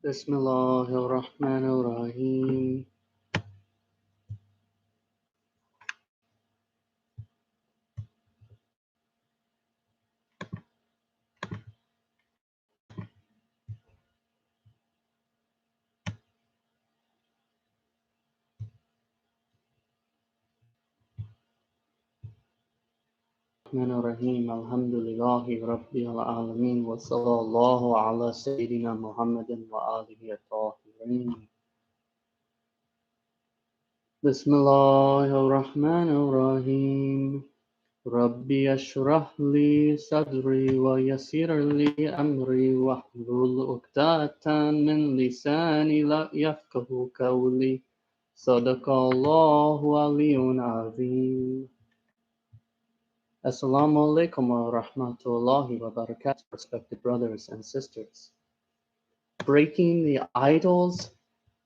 Bismillahirrahmanirrahim. Rahim. Alhamdulillahi Rabbil Alameen. Wa sallallahu ala Sayyidina Muhammadin wa alihi at-tahirin. Bismillahirrahmanirrahim. Rabbi ashrah li sadri wa yassir li amri wahlul uqdatan min lisani yafqahu qawli. Sadaqallahu aliyyun azim. Assalamu alaikum wa rahmatullahi wa barakatuh, respected brothers and sisters. Breaking the idols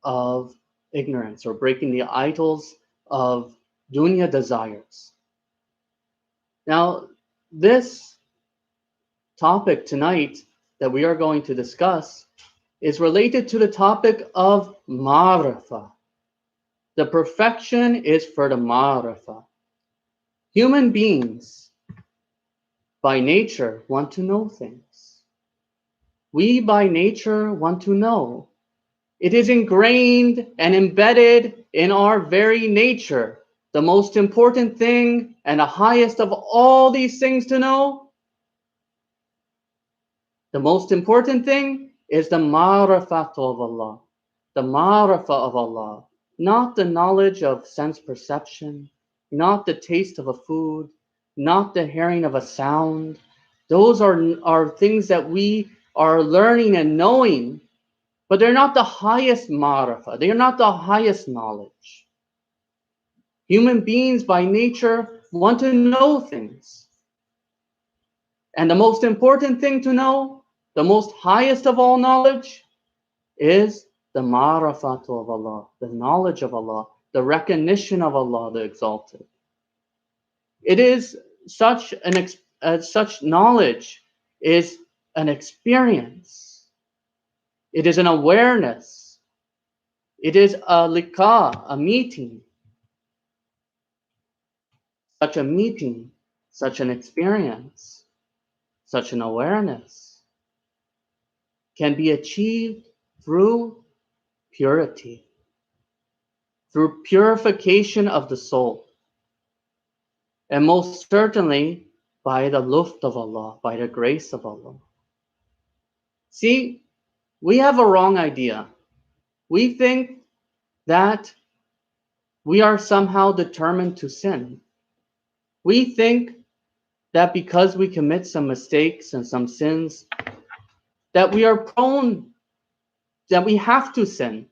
of ignorance, or breaking the idols of dunya desires. Now, this topic tonight that we are going to discuss is related to the topic of ma'rifah. The perfection is for the ma'rifah. Human beings, by nature, want to know things. We, by nature, want to know. It is ingrained and embedded in our very nature. The most important thing and the highest of all these things to know, the most important thing is the ma'rifat of Allah. The ma'rifah of Allah. Not the knowledge of sense perception, not the taste of a food, not the hearing of a sound. Those are things that we are learning and knowing, but they're not the highest ma'rifah. They are not the highest knowledge. Human beings by nature want to know things. And the most important thing to know, the most highest of all knowledge, is the ma'rifat of Allah, the knowledge of Allah, the recognition of Allah, the Exalted. It is such knowledge is an experience. It is an awareness. It is a liqa, a meeting. Such a meeting, such an experience, such an awareness can be achieved through purity, through purification of the soul, and most certainly by the luft of Allah, by the grace of Allah. See, we have a wrong idea. We think that we are somehow determined to sin. We think that because we commit some mistakes and some sins, that we are prone, that we have to sin.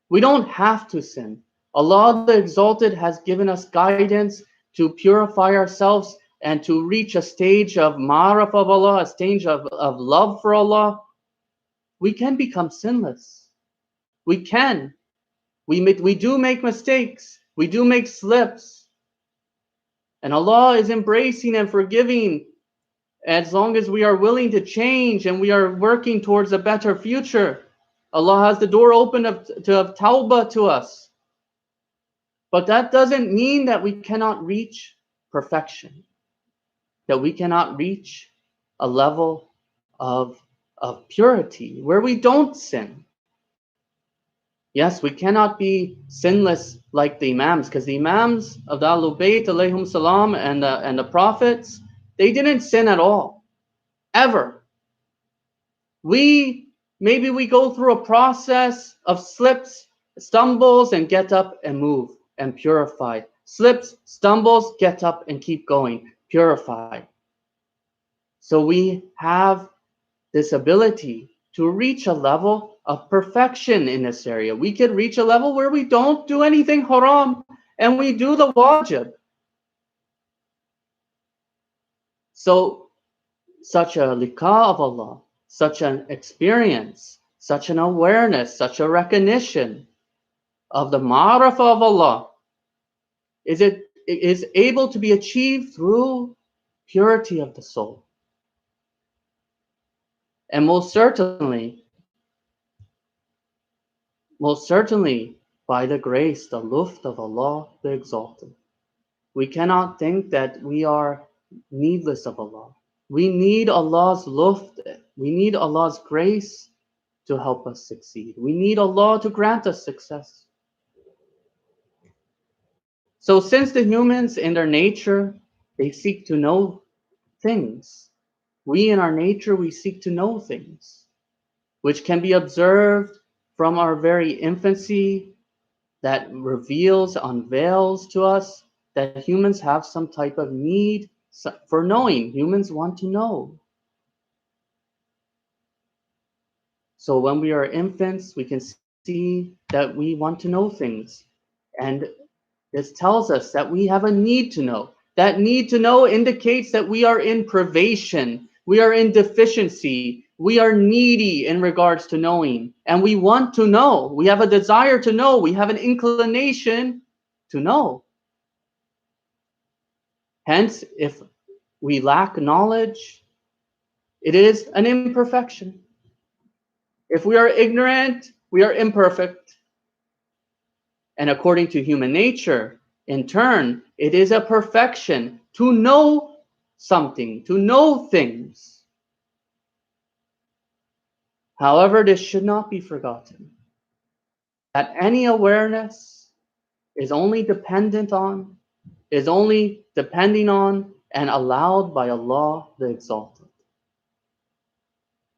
We don't have to sin. Allah the Exalted has given us guidance to purify ourselves and to reach a stage of ma'rifah of Allah, a stage of love for Allah. We can become sinless. We can. We do make mistakes. We do make slips. And Allah is embracing and forgiving as long as we are willing to change and we are working towards a better future. Allah has the door open of tawbah to us. But that doesn't mean that we cannot reach perfection, that we cannot reach a level of purity where we don't sin. Yes, we cannot be sinless like the Imams, because the Imams of the Ahlul Bayt alayhim salam and the Prophets, they didn't sin at all, ever. Maybe we go through a process of slips, stumbles, and get up and move and purify. Slips, stumbles, get up and keep going, purify. So we have this ability to reach a level of perfection in this area. We could reach a level where we don't do anything haram and we do the wajib. So such a liqa of Allah, such an experience, such an awareness, such a recognition of the ma'rifah of Allah is able to be achieved through purity of the soul. And most certainly, Most certainly by the grace, the luft of Allah the Exalted. We cannot think that we are needless of Allah. We need Allah's luft. We need Allah's grace to help us succeed. We need Allah to grant us success. So since the humans in their nature, they seek to know things. We in our nature, we seek to know things, which can be observed from our very infancy, that reveals, unveils to us that humans have some type of need for knowing. Humans want to know. So when we are infants, we can see that we want to know things. And this tells us that we have a need to know. That need to know indicates that we are in privation. We are in deficiency. We are needy in regards to knowing. And we want to know. We have a desire to know. We have an inclination to know. Hence, if we lack knowledge, it is an imperfection. If we are ignorant, we are imperfect. And according to human nature, in turn, it is a perfection to know something, to know things. However, this should not be forgotten, that any awareness is only depending on, and allowed by Allah the Exalted.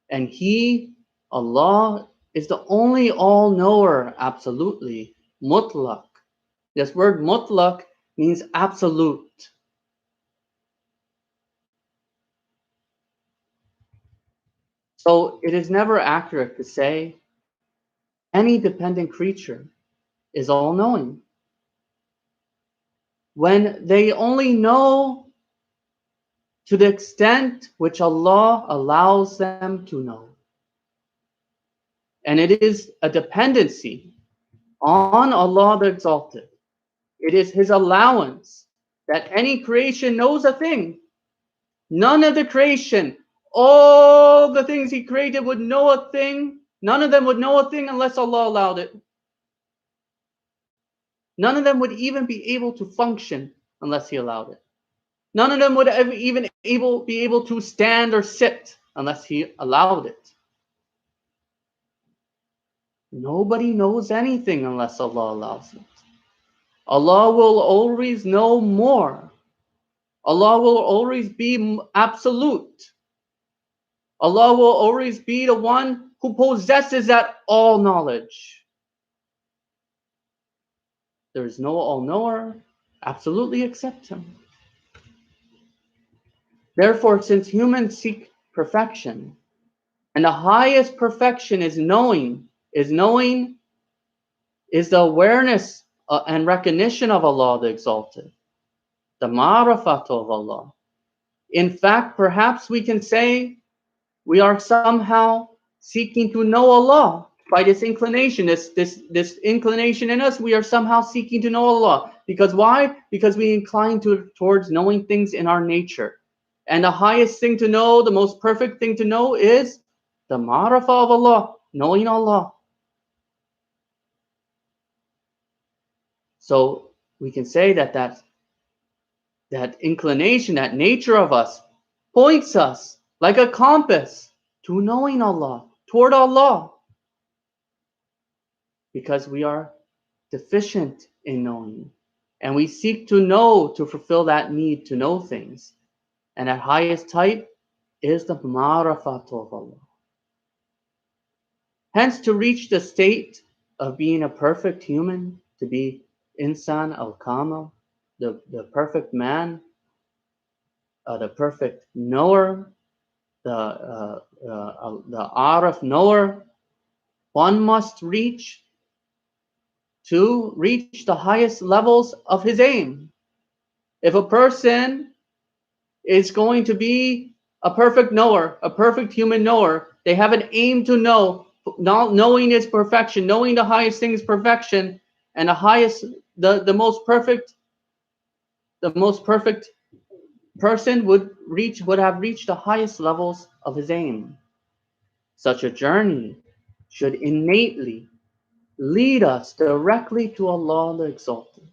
And He, Allah, is the only all-knower, absolutely, mutlaq. This word mutlaq means absolute. So it is never accurate to say any dependent creature is all-knowing, when they only know to the extent which Allah allows them to know. And it is a dependency on Allah the Exalted. It is His allowance that any creation knows a thing. None of the creation, all the things He created would know a thing. None of them would know a thing unless Allah allowed it. None of them would even be able to function unless He allowed it. None of them would even be able to stand or sit unless He allowed it. Nobody knows anything unless Allah allows it. Allah will always know more. Allah will always be absolute. Allah will always be the one who possesses that all knowledge. There is no all-knower absolutely except Him. Therefore, since humans seek perfection, and the highest perfection is knowing, is the awareness and recognition of Allah the Exalted, the ma'rifat of Allah. In fact, perhaps we can say we are somehow seeking to know Allah by this inclination, this inclination in us. We are somehow seeking to know Allah. Because why? Because we incline towards knowing things in our nature. And the highest thing to know, the most perfect thing to know is the ma'rifah of Allah, knowing Allah. So we can say that inclination, that nature of us, points us like a compass to knowing Allah, toward Allah. Because we are deficient in knowing. And we seek to know to fulfill that need to know things. And that highest type is the ma'rifat of Allah. Hence, to reach the state of being a perfect human, to be insan al-kamal, the perfect man, the perfect knower, the arif knower, one must reach the highest levels of his aim. If a person is going to be a perfect knower, a perfect human knower, they have an aim to know. Knowing is perfection. Knowing the highest thing is perfection, and the most perfect person would have reached the highest levels of his aim. Such a journey should innately lead us directly to Allah the Exalted.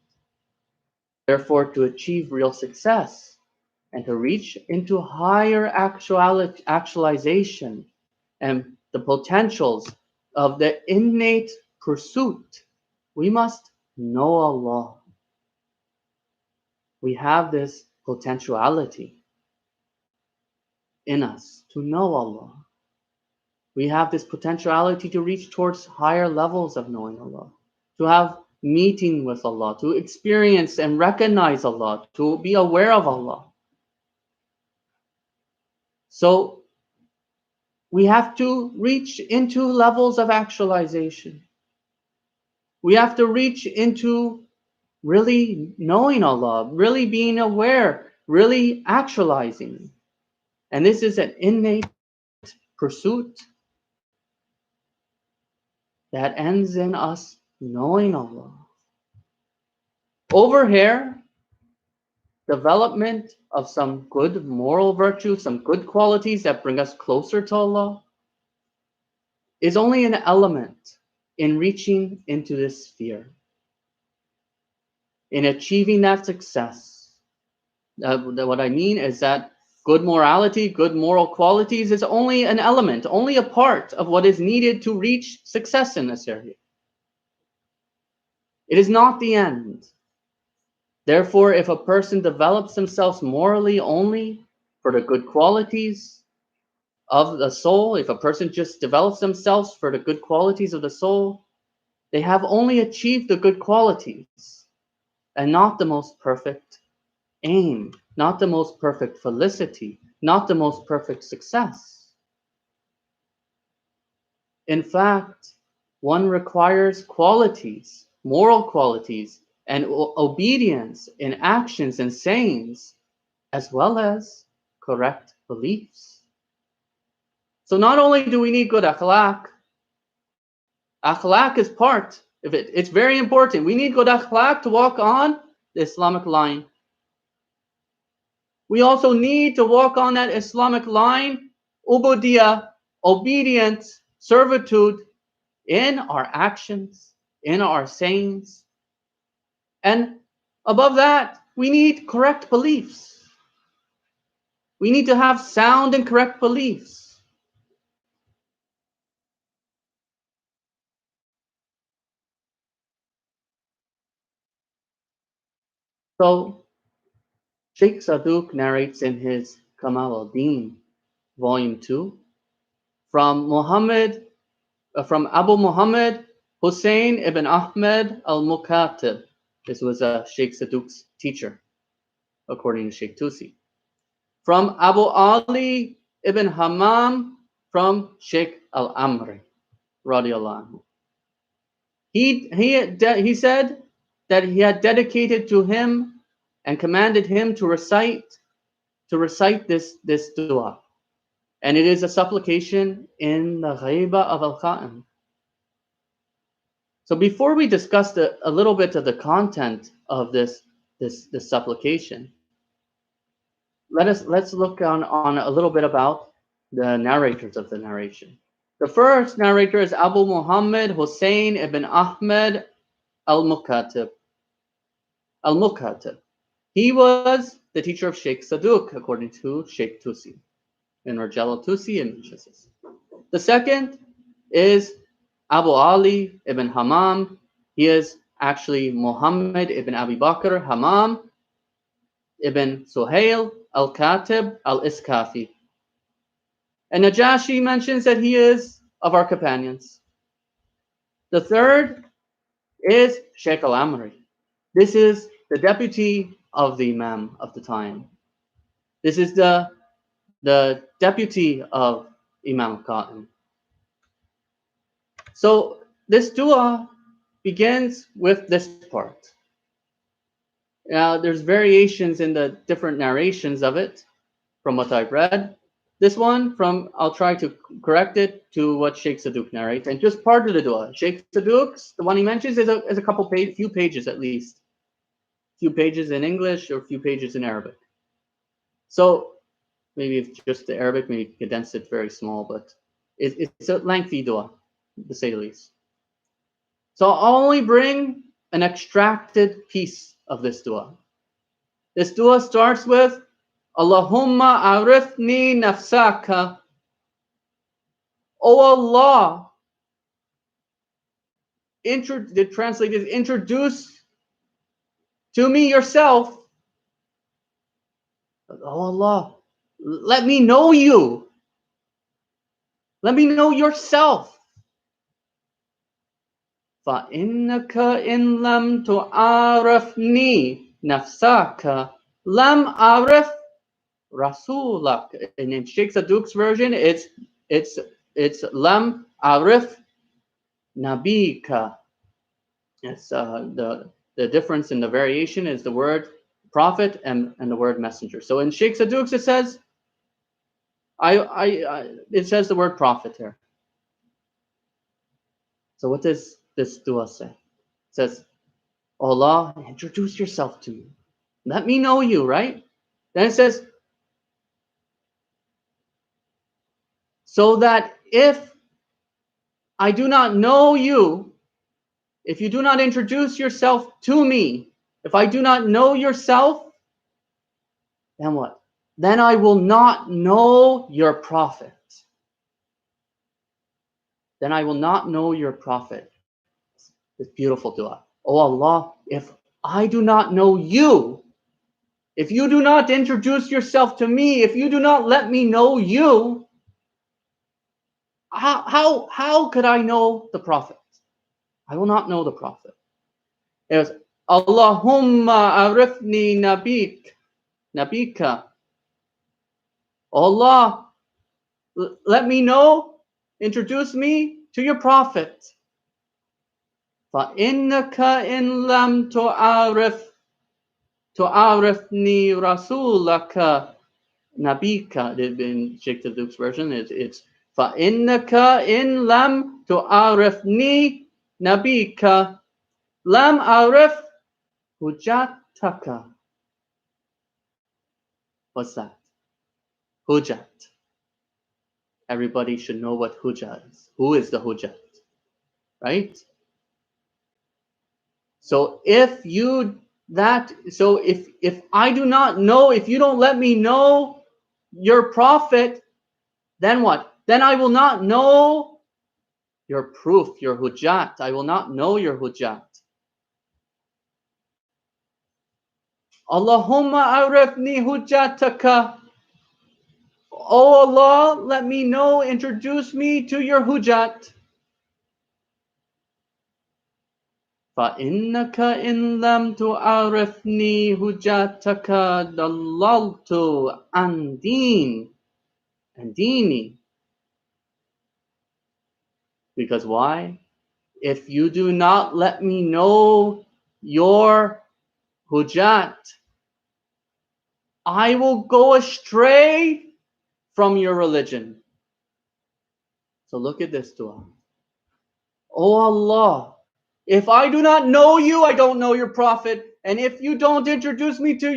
Therefore, to achieve real success and to reach into higher actualization and the potentials of the innate pursuit, we must know Allah. We have this potentiality in us to know Allah. We have this potentiality to reach towards higher levels of knowing Allah, to have meeting with Allah, to experience and recognize Allah, to be aware of Allah. So we have to reach into levels of actualization. We have to reach into really knowing Allah, really being aware, really actualizing. And this is an innate pursuit that ends in us knowing Allah. Over here, development of some good moral virtue, some good qualities that bring us closer to Allah, is only an element in reaching into this sphere, in achieving that success. What I mean is that good morality, good moral qualities is only an element, only a part of what is needed to reach success in this area. It is not the end. Therefore, if a person develops themselves morally only for the good qualities of the soul, if a person just develops themselves for the good qualities of the soul, they have only achieved the good qualities and not the most perfect aim, not the most perfect felicity, not the most perfect success. In fact, one requires qualities, moral qualities, and obedience in actions and sayings, as well as correct beliefs. So not only do we need good akhlaq, akhlaq is part of it. It's very important. We need good akhlaq to walk on the Islamic line. We also need to walk on that Islamic line, ubudiyah, obedience, servitude, in our actions, in our sayings. And above that, we need correct beliefs. We need to have sound and correct beliefs. So, Sheikh Saduq narrates in his Kamal al-Din, Volume 2, from Abu Muhammad Hussein ibn Ahmed al-Mukatib. This was Sheikh Saduq's teacher, according to Sheikh Tusi. From Abu Ali ibn Hammam, from Sheikh al-Amri, radiallahu anhu. He said that he had dedicated to him and commanded him to recite this dua. And it is a supplication in the Ghaiba of Al-Qa'im. So before we discuss a little bit of the content of this supplication, let's look on a little bit about the narrators of the narration. The first narrator is Abu Muhammad Hussein ibn Ahmed al-Mukatib. He was the teacher of Sheikh Saduq, according to Sheikh Tusi. In Rajal al-Tusi and mentions. The second is Abu Ali ibn Hammam. He is actually Muhammad ibn Abi Bakr Hammam ibn Suhail al-Katib al-Iskafi. And Najashi mentions that he is of our companions. The third is Sheikh al-Amri. This is the deputy of the Imam of the time. This is the deputy of Imam Qasim. So this dua begins with this part. Now, there's variations in the different narrations of it from what I've read. This one, I'll try to correct it to what Sheikh Saduq narrates, and just part of the dua. Sheikh Saduq's, the one he mentions, is a few pages at least. A few pages in English or a few pages in Arabic. So maybe if just the Arabic, maybe condense it very small, but it's a lengthy dua, to say the least. So I'll only bring an extracted piece of this dua. This dua starts with Allahumma arifni nafsaka. O Allah, the translated introduce to me yourself. Oh Allah, let me know you. Let me know yourself. فَإِنَّكَ إِن لَمْ تُعَارِفْنِي نَفْسَكَ لَمْ أَعْرِفْ رَسُولَكَ. And in Sheikh Saduk's version, it's لَمْ أَعْرِفْ نَبِيكَ. It's the difference in the variation is the word prophet and the word messenger. So in Sheikh Saduk's it says, it says the word prophet here. So what does this dua say? It says, Allah, introduce yourself to me. Let me know you, right? Then it says, so that if I do not know you, if you do not introduce yourself to me, if I do not know yourself, then what? Then I will not know your prophet. Then I will not know your prophet. This beautiful dua. Oh Allah, if I do not know you, if you do not introduce yourself to me, if you do not let me know you, how could I know the prophet? I will not know the prophet. It was Allahumma arifni nabika. Allah, let me know, introduce me to your prophet. فَإِنَّكَ إِن لَمْ تُعَارِفْنِي رَسُولَكَ نَبِيكَ. In Sheikh Duke's version, it's فَإِنَّكَ إِن لَمْ تُعَارِفْنِي نَبِيكَ لَمْ أَعْرِفْ هُجَّتَكَ. What's that? Hujjat. Everybody should know what hujjat is. Who is the hujjat? Right? So if I do not know, if you don't let me know your prophet, then what? Then I will not know your proof, your hujjat. I will not know your hujjat. Allahumma arifni hujjataka. Oh Allah, let me know, introduce me to your hujjat. فَإِنَّكَ إِن لَمْ تُعَارِفْنِي هُجَّتَكَ ضَلَّلْتُ عَنْ دِينِي. Because why? If you do not let me know your hujjat, I will go astray from your religion. So look at this dua. Oh Allah, if I do not know you, I don't know your prophet. And if you don't introduce me to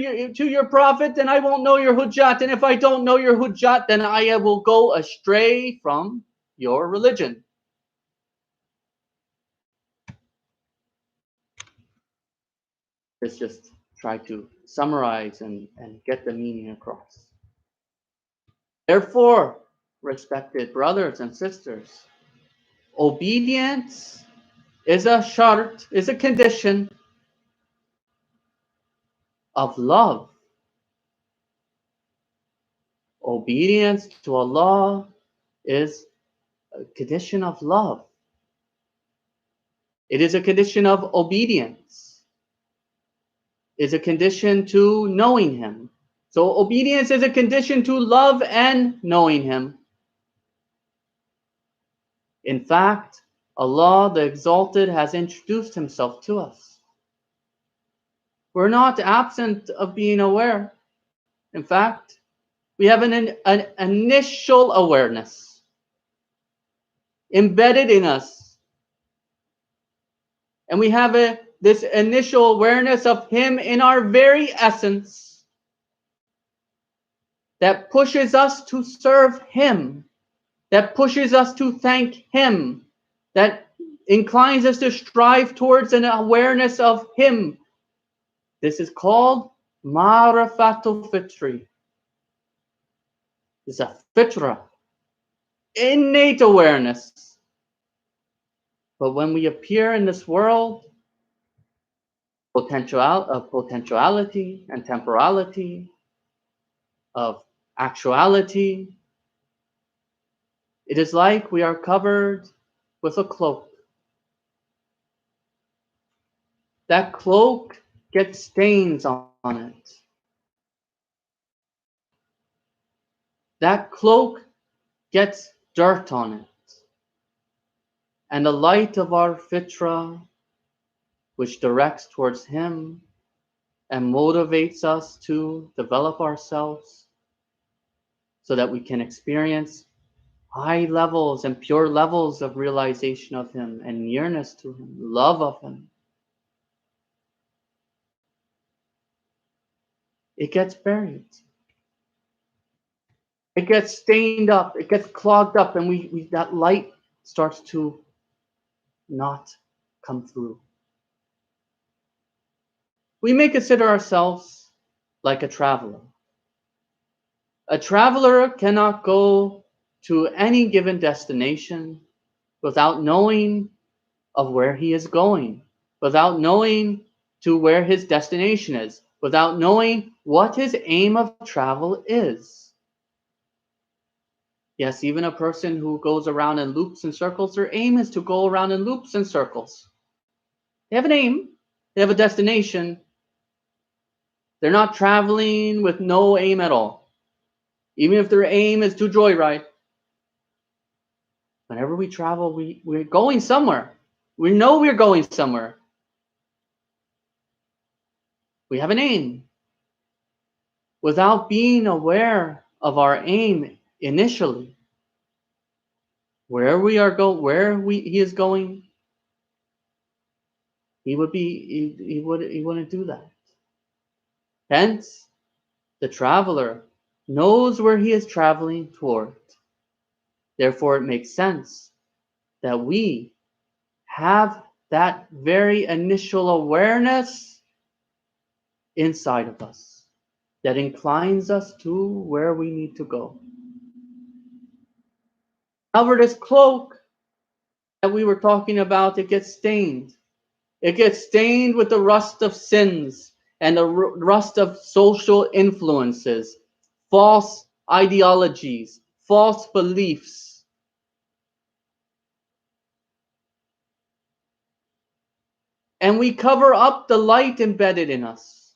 your prophet, then I won't know your hujjat. And if I don't know your hujjat, then I will go astray from your religion. Let's just try to summarize and get the meaning across. Therefore, respected brothers and sisters, obedience is a shart, is a condition of love. Obedience to Allah is a condition of love. It is a condition of obedience. It's a condition to knowing Him. So obedience is a condition to love and knowing Him. In fact, Allah the Exalted has introduced Himself to us. We're not absent of being aware. In fact, we have an initial awareness embedded in us. And we have this initial awareness of Him in our very essence that pushes us to serve Him, that pushes us to thank Him, that inclines us to strive towards an awareness of Him. This is called Ma'rifatul Fitri. It's a fitra, innate awareness. But when we appear in this world, potentiality and temporality, of actuality, it is like we are covered with a cloak. That cloak gets stains on it. That cloak gets dirt on it. And the light of our fitra, which directs towards Him and motivates us to develop ourselves so that we can experience high levels and pure levels of realization of Him and nearness to Him, love of Him. It gets buried. It gets stained up. It gets clogged up, and that light starts to not come through. We may consider ourselves like a traveler. A traveler cannot go to any given destination without knowing of where he is going, without knowing to where his destination is, without knowing what his aim of travel is. Yes, even a person who goes around in loops and circles, their aim is to go around in loops and circles. They have an aim, they have a destination. They're not traveling with no aim at all. Even if their aim is to joyride. Whenever we travel, we're going somewhere. We know we're going somewhere. We have an aim. Without being aware of our aim initially, where he is going, he wouldn't do that. Hence, the traveler knows where he is traveling toward. Therefore, it makes sense that we have that very initial awareness inside of us that inclines us to where we need to go. However, this cloak that we were talking about, it gets stained. It gets stained with the rust of sins and the rust of social influences, false ideologies, false beliefs. And we cover up the light embedded in us.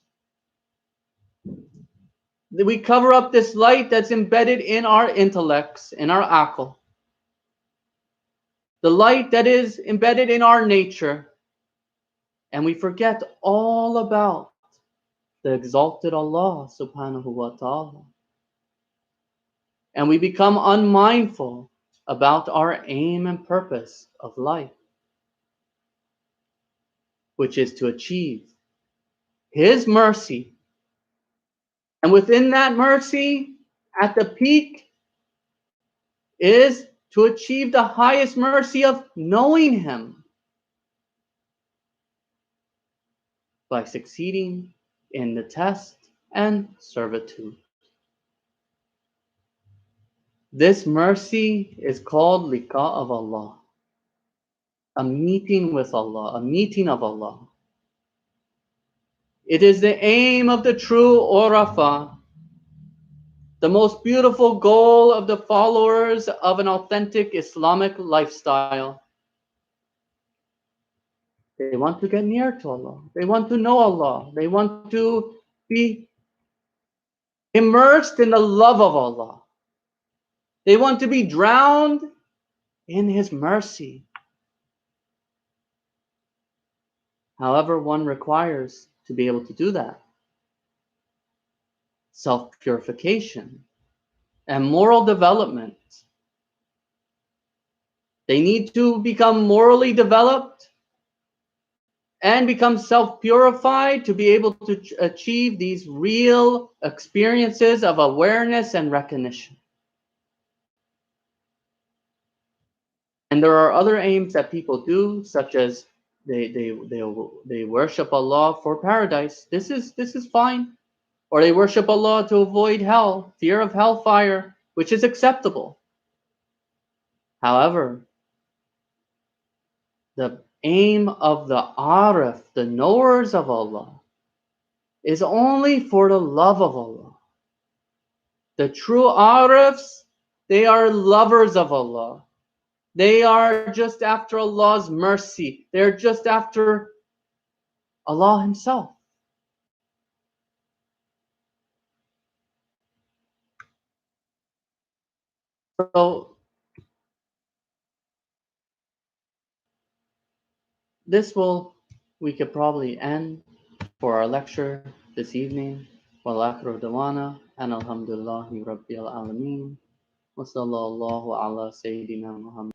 We cover up this light that's embedded in our intellects, in our aql. The light that is embedded in our nature. And we forget all about the exalted Allah subhanahu wa ta'ala. And we become unmindful about our aim and purpose of life, which is to achieve His mercy. And within that mercy, at the peak, is to achieve the highest mercy of knowing Him by succeeding in the test and servitude. This mercy is called liqa of Allah, a meeting with Allah, a meeting of Allah. It is the aim of the true Orafa, the most beautiful goal of the followers of an authentic Islamic lifestyle. They want to get near to Allah. They want to know Allah. They want to be immersed in the love of Allah. They want to be drowned in His mercy. However, one requires to be able to do that self-purification and moral development. They need to become morally developed and become self-purified to be able to achieve these real experiences of awareness and recognition. And there are other aims that people do, such as they worship Allah for paradise. This is fine. Or they worship Allah to avoid hell, fear of hellfire, which is acceptable. However, the aim of the arif, the knowers of Allah, is only for the love of Allah. The true arifs, they are lovers of Allah. They are just after Allah's mercy. They're just after Allah Himself. So we could probably end for our lecture this evening. Wal akhiru dawana and alhamdulillahi rabbil alameen. Wa sallallahu ala sayyidina Muhammad.